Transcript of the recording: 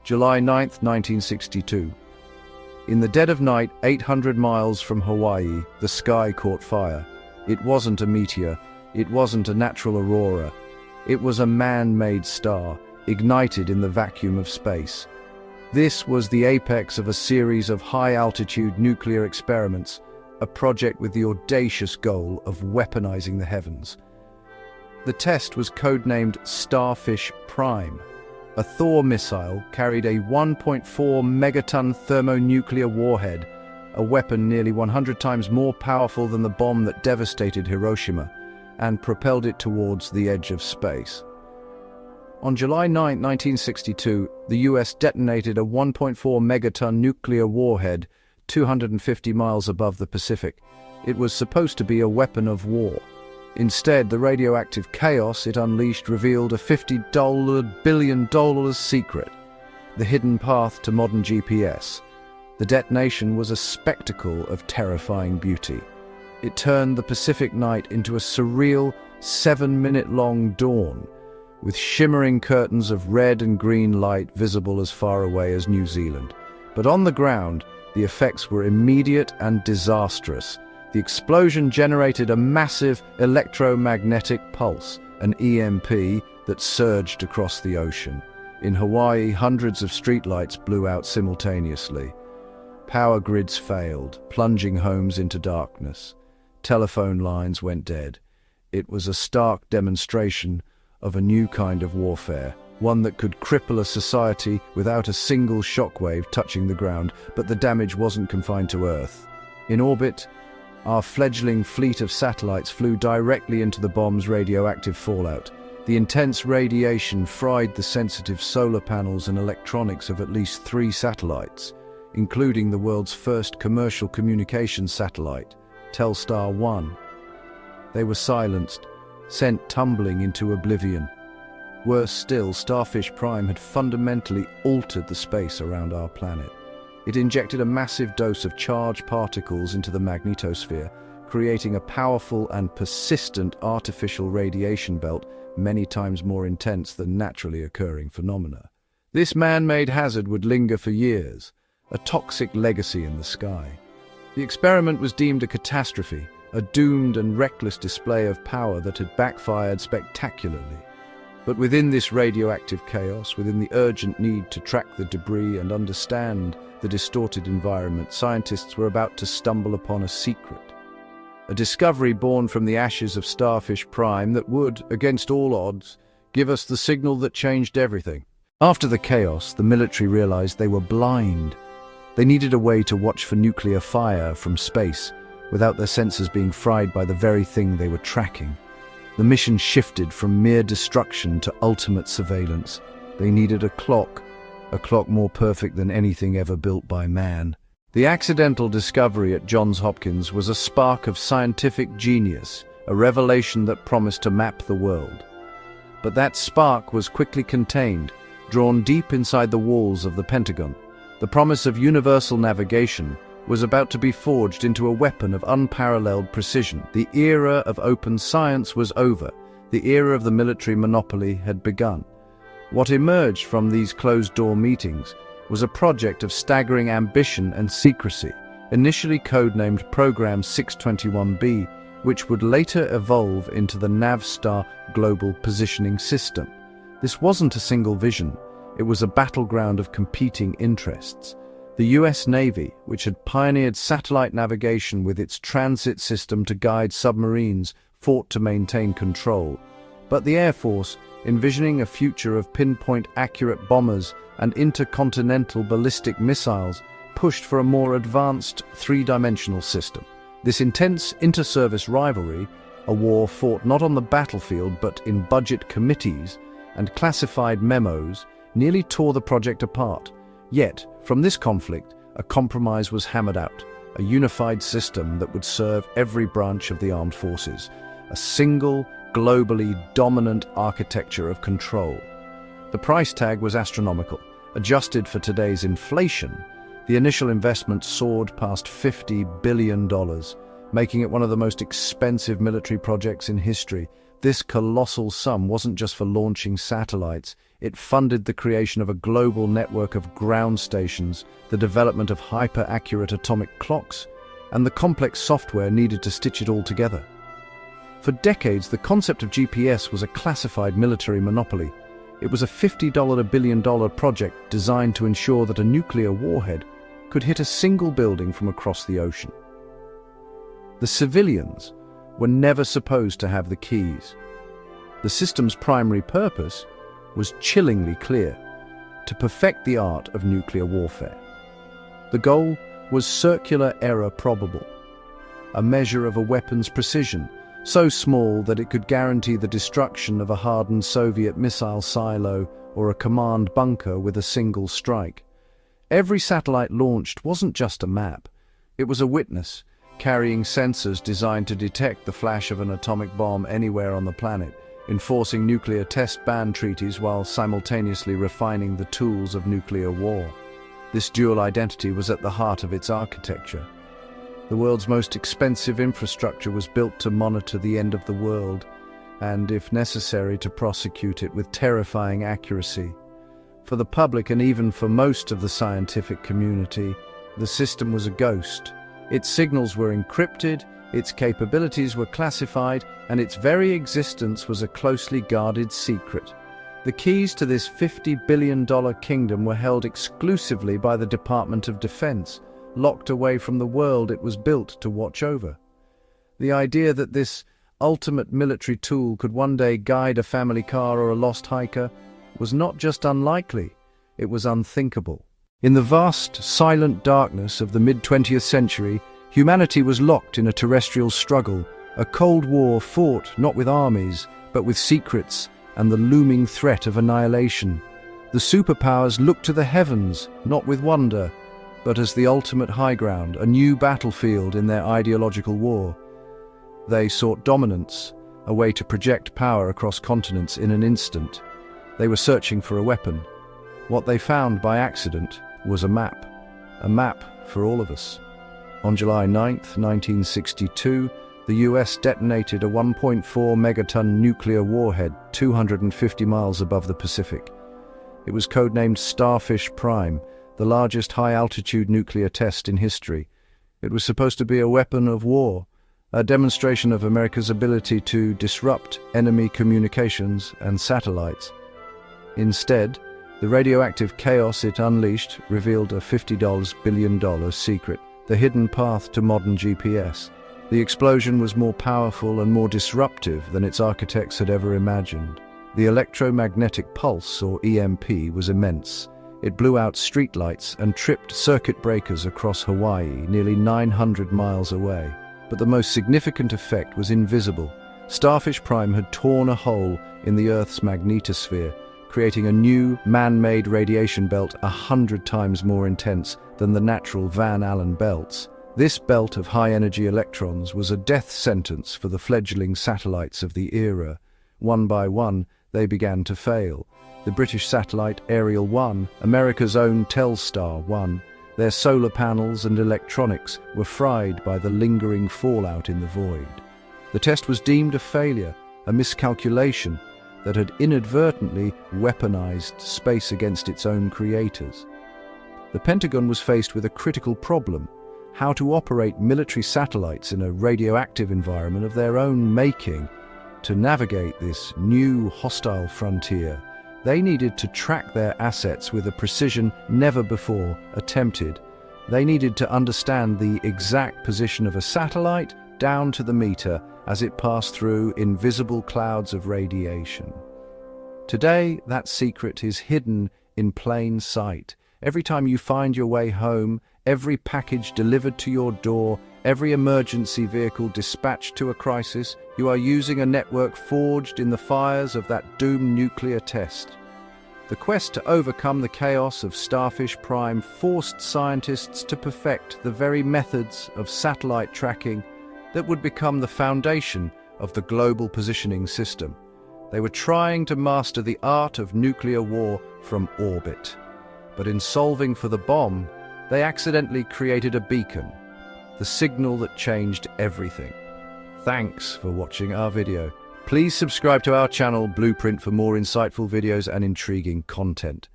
July 9, 1962. In the dead of night, 800 miles from Hawaii, the sky caught fire. It wasn't a meteor, it wasn't a natural aurora. It was a man-made star, ignited in the vacuum of space. This was the apex of a series of high-altitude nuclear experiments, a project with the audacious goal of weaponizing the heavens. The test was codenamed Starfish Prime. A Thor missile carried a 1.4 megaton thermonuclear warhead, a weapon nearly 100 times more powerful than the bomb that devastated Hiroshima, and propelled it towards the edge of space. On July 9, 1962, the US detonated a 1.4 megaton nuclear warhead 250 miles above the Pacific. It was supposed to be a weapon of war. Instead, the radioactive chaos it unleashed revealed a $50 billion secret, the hidden path to modern GPS. The detonation was a spectacle of terrifying beauty. It turned the Pacific night into a surreal 7-minute-long dawn, with shimmering curtains of red and green light visible as far away as New Zealand. But on the ground, the effects were immediate and disastrous. The explosion generated a massive electromagnetic pulse, an EMP, that surged across the ocean. In Hawaii, hundreds of streetlights blew out simultaneously. Power grids failed, plunging homes into darkness. Telephone lines went dead. It was a stark demonstration of a new kind of warfare, one that could cripple a society without a single shockwave touching the ground. But the damage wasn't confined to Earth. In orbit, our fledgling fleet of satellites flew directly into the bomb's radioactive fallout. The intense radiation fried the sensitive solar panels and electronics of at least 3 satellites, including the world's first commercial communications satellite, Telstar 1. They were silenced, sent tumbling into oblivion. Worse still, Starfish Prime had fundamentally altered the space around our planet. It injected a massive dose of charged particles into the magnetosphere, creating a powerful and persistent artificial radiation belt many times more intense than naturally occurring phenomena. This man-made hazard would linger for years, a toxic legacy in the sky. The experiment was deemed a catastrophe, a doomed and reckless display of power that had backfired spectacularly. But within this radioactive chaos, within the urgent need to track the debris and understand the distorted environment, scientists were about to stumble upon a secret. A discovery born from the ashes of Starfish Prime that would, against all odds, give us the signal that changed everything. After the chaos, the military realized they were blind. They needed a way to watch for nuclear fire from space, without their senses being fried by the very thing they were tracking. The mission shifted from mere destruction to ultimate surveillance. They needed a clock more perfect than anything ever built by man. The accidental discovery at Johns Hopkins was a spark of scientific genius, a revelation that promised to map the world. But that spark was quickly contained, drawn deep inside the walls of the Pentagon. The promise of universal navigation was about to be forged into a weapon of unparalleled precision. The era of open science was over. The era of the military monopoly had begun. What emerged from these closed-door meetings was a project of staggering ambition and secrecy, initially codenamed Program 621B, which would later evolve into the Navstar Global Positioning System. This wasn't a single vision. It was a battleground of competing interests. The US Navy, which had pioneered satellite navigation with its transit system to guide submarines, fought to maintain control. But the Air Force, envisioning a future of pinpoint-accurate bombers and intercontinental ballistic missiles, pushed for a more advanced 3-dimensional system. This intense inter-service rivalry, a war fought not on the battlefield but in budget committees and classified memos, nearly tore the project apart. Yet, from this conflict, a compromise was hammered out, a unified system that would serve every branch of the armed forces, a single, globally dominant architecture of control. The price tag was astronomical. Adjusted for today's inflation, the initial investment soared past $50 billion, making it one of the most expensive military projects in history. This colossal sum wasn't just for launching satellites, it funded the creation of a global network of ground stations, the development of hyper-accurate atomic clocks, and the complex software needed to stitch it all together. For decades, the concept of GPS was a classified military monopoly. It was a $50 billion project designed to ensure that a nuclear warhead could hit a single building from across the ocean. The civilians were never supposed to have the keys. The system's primary purpose was chillingly clear: to perfect the art of nuclear warfare. The goal was circular error probable, a measure of a weapon's precision, so small that it could guarantee the destruction of a hardened Soviet missile silo or a command bunker with a single strike. Every satellite launched wasn't just a map, it was a witness, carrying sensors designed to detect the flash of an atomic bomb anywhere on the planet, enforcing nuclear test ban treaties while simultaneously refining the tools of nuclear war. This dual identity was at the heart of its architecture. The world's most expensive infrastructure was built to monitor the end of the world, and, if necessary, to prosecute it with terrifying accuracy. For the public, and even for most of the scientific community, the system was a ghost. Its signals were encrypted, its capabilities were classified, and its very existence was a closely guarded secret. The keys to this $50 billion kingdom were held exclusively by the Department of Defense, locked away from the world it was built to watch over. The idea that this ultimate military tool could one day guide a family car or a lost hiker was not just unlikely, it was unthinkable. In the vast, silent darkness of the mid-20th century, humanity was locked in a terrestrial struggle, a Cold War fought not with armies, but with secrets and the looming threat of annihilation. The superpowers looked to the heavens, not with wonder, but as the ultimate high ground, a new battlefield in their ideological war. They sought dominance, a way to project power across continents in an instant. They were searching for a weapon. What they found by accident was a map for all of us. On July 9, 1962, the US detonated a 1.4 megaton nuclear warhead 250 miles above the Pacific. It was codenamed Starfish Prime, the largest high-altitude nuclear test in history. It was supposed to be a weapon of war, a demonstration of America's ability to disrupt enemy communications and satellites. Instead, the radioactive chaos it unleashed revealed a $50 billion secret, the hidden path to modern GPS. The explosion was more powerful and more disruptive than its architects had ever imagined. The electromagnetic pulse, or EMP, was immense. It blew out streetlights and tripped circuit breakers across Hawaii, nearly 900 miles away. But the most significant effect was invisible. Starfish Prime had torn a hole in the Earth's magnetosphere, creating a new, man-made radiation belt 100 times more intense than the natural Van Allen belts. This belt of high-energy electrons was a death sentence for the fledgling satellites of the era. One by one, they began to fail. The British satellite Ariel 1, America's own Telstar 1, their solar panels and electronics were fried by the lingering fallout in the void. The test was deemed a failure, a miscalculation that had inadvertently weaponized space against its own creators. The Pentagon was faced with a critical problem: how to operate military satellites in a radioactive environment of their own making. To navigate this new hostile frontier, they needed to track their assets with a precision never before attempted. They needed to understand the exact position of a satellite down to the meter as it passed through invisible clouds of radiation. Today, that secret is hidden in plain sight. Every time you find your way home, every package delivered to your door, every emergency vehicle dispatched to a crisis, you are using a network forged in the fires of that doomed nuclear test. The quest to overcome the chaos of Starfish Prime forced scientists to perfect the very methods of satellite tracking that would become the foundation of the global positioning system. They were trying to master the art of nuclear war from orbit. But in solving for the bomb, they accidentally created a beacon, the signal that changed everything. Thanks for watching our video. Please subscribe to our channel Blueprint for more insightful videos and intriguing content.